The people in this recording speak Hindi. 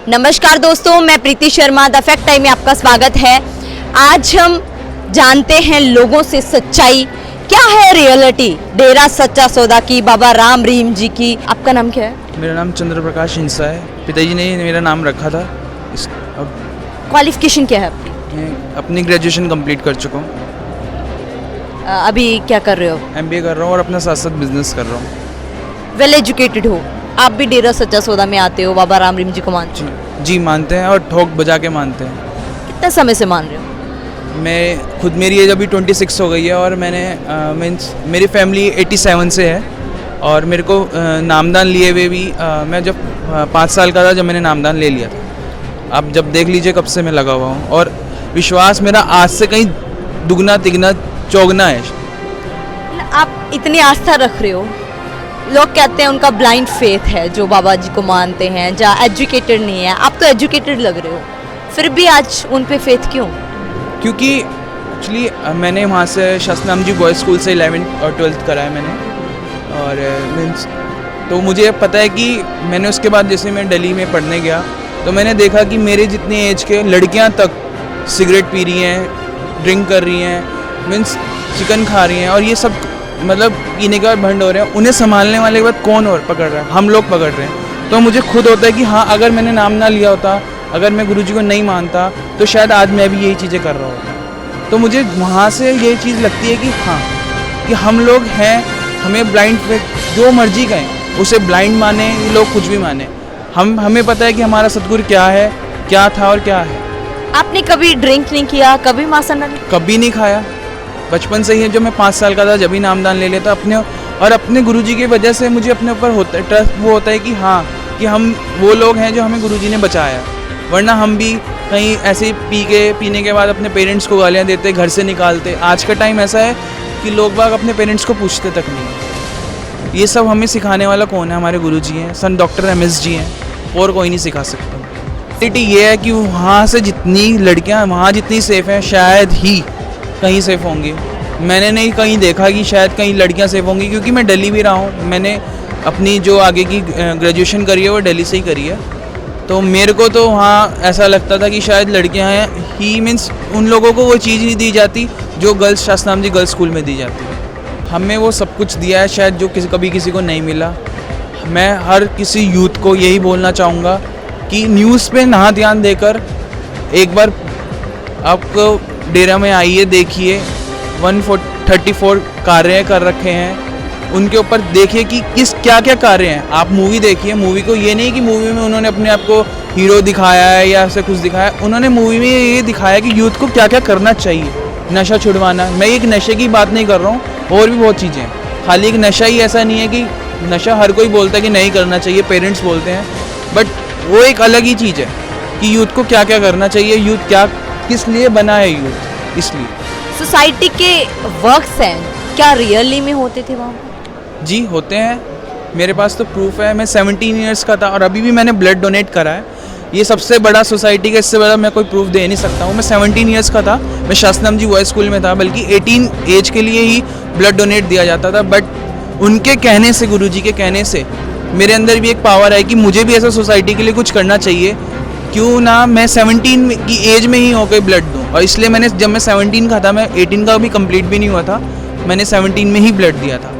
नमस्कार दोस्तों, मैं प्रीति शर्मा द फैक्ट टाइम में आपका स्वागत है। आज हम जानते हैं लोगों से सच्चाई, क्या है रियलिटी डेरा सच्चा सौदा की, बाबा राम रहीम जी की। आपका नाम क्या है? मेरा नाम चंद्र प्रकाश हिंसा है। पिताजी ने मेरा नाम रखा था। अब क्वालिफिकेशन क्या है आपकी? मैं अपनी ग्रेजुएशन कंप्लीट कर चुका हूँ। अभी क्या कर रहे हो? MBA कर रहा हूँ और अपना साथ साथ बिजनेस कर रहा हूँ। वेल एजुकेटेड हो, आप भी डेरा सच्चा सौदा में आते हो, बाबा राम रहीम जी को मानते हो? जी मानते हैं और ठोक बजा के मानते हैं। कितने समय से मान रहे हो? मैं खुद, मेरी एज अभी 26 हो गई है और मैंने मीन्स मेरी फैमिली 87 से है और मेरे को नामदान लिए हुए भी मैं जब 5 साल का था जब मैंने नामदान ले लिया था। आप जब देख लीजिए कब से मैं लगा हुआ हूँ और विश्वास मेरा आज से कहीं दुगना तिगना चौगना है। आप इतनी आस्था रख रहे हो, लोग कहते हैं उनका ब्लाइंड फेथ है जो बाबा जी को मानते हैं, जहाँ एजुकेटेड नहीं है। आप तो एजुकेटेड लग रहे हो, फिर भी आज उन पे फेथ क्यों? क्योंकि एक्चुअली मैंने वहाँ से शास्त्रनाम जी बॉयज़ स्कूल से 11th और 12th करा है मैंने और मीन्स तो मुझे पता है कि मैंने उसके बाद जैसे मैं दिल्ली में पढ़ने गया तो मैंने देखा कि मेरे जितनी एज के लड़कियाँ तक सिगरेट पी रही हैं, ड्रिंक कर रही हैं, मीन्स चिकन खा रही हैं और ये सब मतलब पीने के बाद भंड हो रहे हैं। उन्हें संभालने वाले के बाद कौन और पकड़ रहा है? हम लोग पकड़ रहे हैं। तो मुझे खुद होता है कि हाँ, अगर मैंने नाम ना लिया होता, अगर मैं गुरुजी को नहीं मानता तो शायद आज मैं भी यही चीज़ें कर रहा होता। तो मुझे वहाँ से ये चीज़ लगती है कि हाँ, कि हम लोग हैं, हमें ब्लाइंड फेथ जो मर्जी कहें उसे ब्लाइंड माने, ये लोग कुछ भी माने, हमें पता है कि हमारा सतगुरु क्या है, क्या था और क्या है। आपने कभी ड्रिंक नहीं किया, कभी मासा नहीं? कभी नहीं खाया। बचपन से ही जब मैं 5 साल का था जब ही नामदान ले लेता अपने, और अपने गुरुजी की वजह से मुझे अपने ऊपर होता है ट्रस्ट, वो होता है कि हाँ, कि हम वो लोग हैं जो हमें गुरुजी ने बचाया, वरना हम भी कहीं ऐसे ही पीने के बाद अपने पेरेंट्स को गालियाँ देते, घर से निकालते। आज का टाइम ऐसा है कि लोग बाग अपने पेरेंट्स को पूछते तक नहीं। ये सब हमें सिखाने वाला कौन है? हमारे गुरुजी हैं, सन डॉक्टर MS जी हैं, और कोई नहीं सिखा सकता। ये है कि वहाँ से जितनी लड़कियाँ वहाँ जितनी सेफ़ हैं शायद ही कहीं सेफ़ होंगी। मैंने नहीं कहीं देखा कि शायद कहीं लड़कियां सेफ़ होंगी, क्योंकि मैं दिल्ली भी रहा हूँ। मैंने अपनी जो आगे की ग्रेजुएशन करी है वो दिल्ली से ही करी है। तो मेरे को तो वहाँ ऐसा लगता था कि शायद लड़कियां हैं ही, मीन्स उन लोगों को वो चीज़ नहीं दी जाती जो गर्ल्स शास्त्रनाम जी गर्ल्स स्कूल में दी जाती है। हमें वो सब कुछ दिया है शायद जो कभी किसी को नहीं मिला। मैं हर किसी यूथ को यही बोलना चाहूँगा कि न्यूज़ पे ना ध्यान देकर एक बार आपको डेरा में आइए, देखिए 134 कार्य कर रखे हैं, उनके ऊपर देखिए कि क्या क्या कार्य हैं। आप मूवी देखिए, मूवी को ये नहीं कि मूवी में उन्होंने अपने आप को हीरो दिखाया है या ऐसे कुछ दिखाया, उन्होंने मूवी में ये दिखाया कि यूथ को क्या क्या करना चाहिए। नशा छुड़वाना, मैं एक नशे की बात नहीं कर रहा हूँ, और भी बहुत चीज़ें हैं। खाली एक नशा ही ऐसा नहीं है कि नशा हर कोई बोलता है कि नहीं करना चाहिए, पेरेंट्स बोलते हैं, बट वो एक अलग ही चीज़ है कि यूथ को क्या क्या करना चाहिए, यूथ क्या किस लिए बना है यूथ। इसलिए सोसाइटी के वर्क्स हैं, क्या रियली में होते थे वहाँ? जी होते हैं, मेरे पास तो प्रूफ है। मैं 17 ईयर्स का था और अभी भी मैंने ब्लड डोनेट करा है। ये सबसे बड़ा सोसाइटी का, इससे बड़ा मैं कोई प्रूफ दे नहीं सकता हूँ। मैं 17 ईयर्स का था, मैं शास्त्रनाम जी बॉयज़ स्कूल में था, बल्कि 18 एज के लिए ही ब्लड डोनेट दिया जाता था। बट उनके कहने से, गुरुजी के कहने से मेरे अंदर भी एक पावर है कि मुझे भी ऐसा सोसाइटी के लिए कुछ करना चाहिए। क्यों ना मैं 17 की एज में ही होकर ब्लड दूँ, और इसलिए मैंने जब मैं 17 का था, मैं 18 का भी कंप्लीट भी नहीं हुआ था, मैंने 17 में ही ब्लड दिया था।